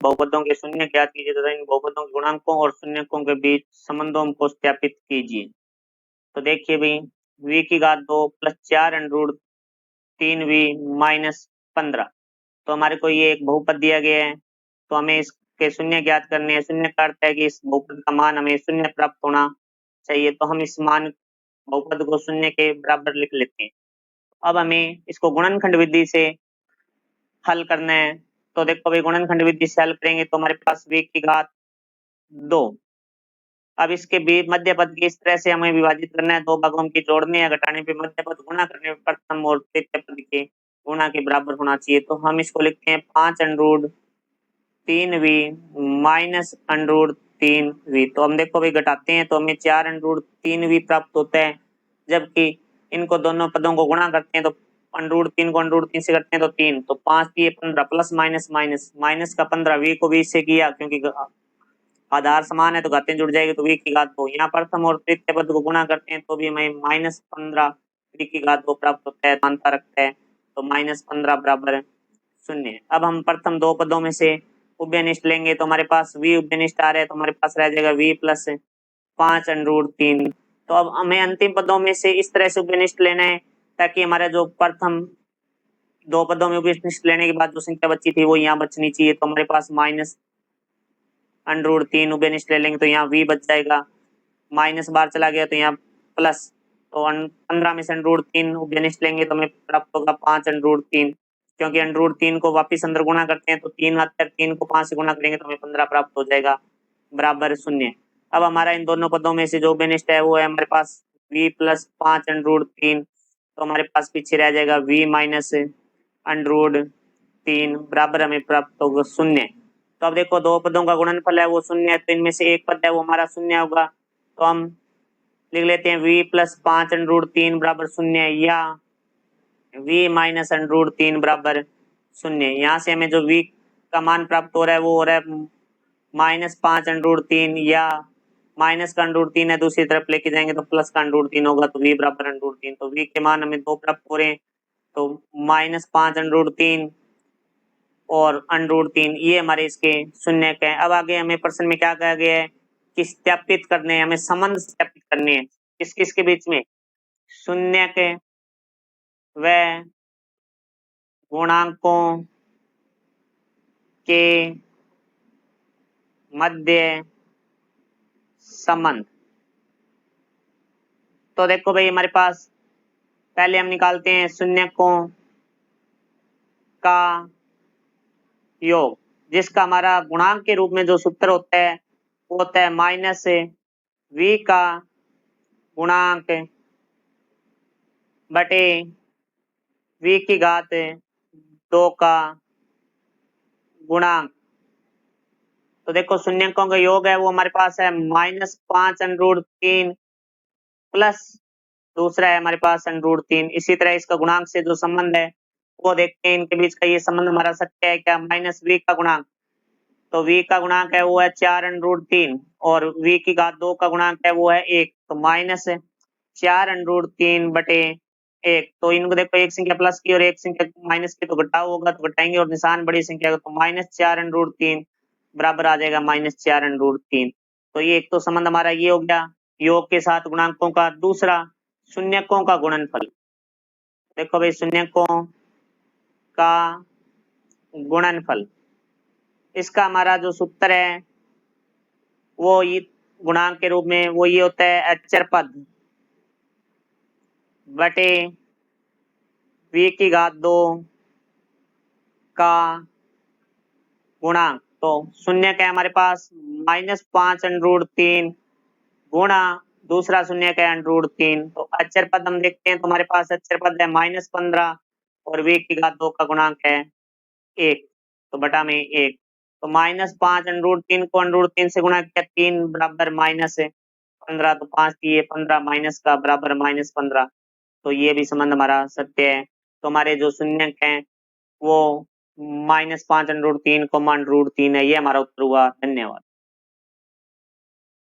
बहुपदों के शून्य ज्ञात कीजिए तथा इन बहुपदों के गुणांकों और शून्यकों के बीच संबंधों को सत्यापित कीजिए। तो देखिए भाई, v की घात 2 plus 4 under root 3v minus 15, तो हमारे को ये एक बहुपद दिया गया है, तो हमें इसके शून्य ज्ञात करने हैं। शून्य का अर्थ है कि इस बहुपद का मान हमें शून्य प्राप्त होना चाहिए, तो हम इस मान बहुपद को शून्य के बराबर लिख लेते हैं। अब हमें इसको गुणनखंड विधि से हल करना है। तो देखो भाई, गुणनखंड विधि से हल करेंगे तो हमारे पास v की घात 2। अब इसके भी मध्य पद की इस तरह से हमें विभाजित करना है, दो भागों की जोड़ने या घटाने पे मध्य पद गुणा करने पे प्रथम और तृतीय पद के गुणा के बराबर होना चाहिए। तो हम इसको लिखते हैं 5 under root 3v minus under root 3v। तो हम देखो भाई, घटाते हैं तो हमें 4 अंडर रूट 3v प्राप्त होता है, जबकि इनको दोनों पदों को गुणा करते हैं तो अंडर रूट 3 को अंडर रूट 3 से करते हैं तो 3, तो 5 दिए 15 प्लस माइनस माइनस माइनस का 15, v को 20 से किया क्योंकि आधार समान है तो घातें जुड़ जाएगी, तो v की घात 2। यहाँ प्रथम और तृतीय पद को गुणा करते हैं तो भी हमें माइनस 15 v की घात 2 प्राप्त होता है, समानता रखता है, तो माइनस 15 बराबर 0। अब हम प्रथम दो पदों में से उभयनिष्ठ लेंगे तो हमारे पास v उभयनिष्ठ आ रहा है, तो हमारे पास रह जाएगा v प्लस 5 अंडर रूट 3। तो अब हमें अंतिम पदों में से इस तरह से उभयनिष्ठ लेना है ताकि हमारा जो प्रथम दो पदों में उभयनिष्ठ लेने के बाद जो संख्या बची थी वो यहाँ बचनी चाहिए। तो हमारे पास माइनस अंडर रूट 3 उभयनिष्ठ ले लेंगे तो यहाँ v बच जाएगा, माइनस बार चला गया तो यहाँ प्लस, तो 15 में से अंडर रूट 3 उभयनिष्ठ लेंगे तो हमें प्राप्त होगा 5 अंडर रूट 3, क्योंकि अंडर रूट 3 को वापिस अंदर गुणा करते हैं तो 3 आता है, 3 को 5 से गुणा करेंगे तो हमें 15 प्राप्त हो जाएगा बराबर 0। अब हमारा इन दोनों पदों में से जो उभयनिष्ठ है वो है हमारे पास v प्लस 5 अंडर रूट 3, तो हमारे पास पीछे रह जाएगा v माइनस अंडर रूट 3 बराबर हमें प्राप्त होगा 0। तो अब देखो, दो पदों का गुणनफल है वो 0 है, तो इनमें से एक पद है वो हमारा 0 होगा, तो हम लिख लेते हैं v प्लस 5 अंडर रूट 3 बराबर 0 या v माइनस अंडर रूट 3 बराबर 0। यहाँ से हमें जो v का मान प्राप्त हो रहा है वो हो रहा है माइनस 5 अंडर रूट 3, या माइनस का अंडर रूट 3 है दूसरी तरफ लेके जाएंगे तो प्लस का अंडर रूट 3 होगा, तो v बराबर अंडर रूट 3। तो v के मान हमें दो प्राप्त हो रहे हैं, तो माइनस 5 अंडर रूट 3 और अंडर रूट 3 ये हमारे इसके शून्य के हैं। अब आगे हमें प्रश्न में क्या कहा गया है कि सत्यापित करने हैं, हमें संबंध सत्यापित करने हैं किस किस के बीच में, शून्य के व गुणांकों के मध्य संबंध। तो देखो भाई, हमारे पास पहले हम निकालते हैं शून्यकों का योग, जिसका हमारा गुणांक के रूप में जो सूत्र होता है वो होता है माइनस v का गुणांक बटे v की घात 2 का गुणांक। तो देखो, शून्यकों का योग है वो हमारे पास है माइनस 5 अंडर रूट 3 प्लस दूसरा है हमारे पास अंडर रूट 3। इसी तरह इसका गुणांक से जो संबंध है वो देखते हैं, इनके बीच का ये संबंध हमारा सत्य है क्या, माइनस v का गुणांक, तो v का गुणांक है वो है 4 अंडर रूट 3 और v की घात 2 का गुणांक है वो है 1, तो माइनस 4 अंडर रूट 3 बटे 1। तो इनको देखो, एक संख्या प्लस की और एक संख्या माइनस की, तो घटाव होगा तो घटाएंगे और निशान बड़ी संख्या का, तो माइनस 4 अंडर रूट 3 बराबर आ जाएगा माइनस 4 अंडर रूट 3। तो ये एक तो संबंध हमारा ये हो गया योग के साथ गुणांकों का। दूसरा, शून्यकों का गुणनफल। देखो भाई, शून्यकों का गुणनफल, इसका हमारा जो सूत्र है वो ये गुणांक के रूप में वो ये होता है अचर पद बटे v की घात 2 का गुणांक। तो शून्य का है हमारे पास माइनस 5 अंडर रूट 3 गुणा दूसरा शून्य का अंडर रूट 3। तो अचर पद हम देखते हैं तो हमारे पास अचर पद है माइनस 15 और v की घात 2 का गुणांक है 1, तो बटा में 1, तो माइनस 5 अंडर रूट 3 को अंडर रूट 3 से गुणा किया 3 बराबर माइनस 15, तो 5 दिए 15 माइनस का बराबर माइनस 15, तो ये भी संबंध हमारा सत्य है। तो हमारे जो शून्यक हैं वो माइनस 5 अंडर रूट 3 को अंडर रूट 3 है, ये हमारा उत्तर हुआ। धन्यवाद।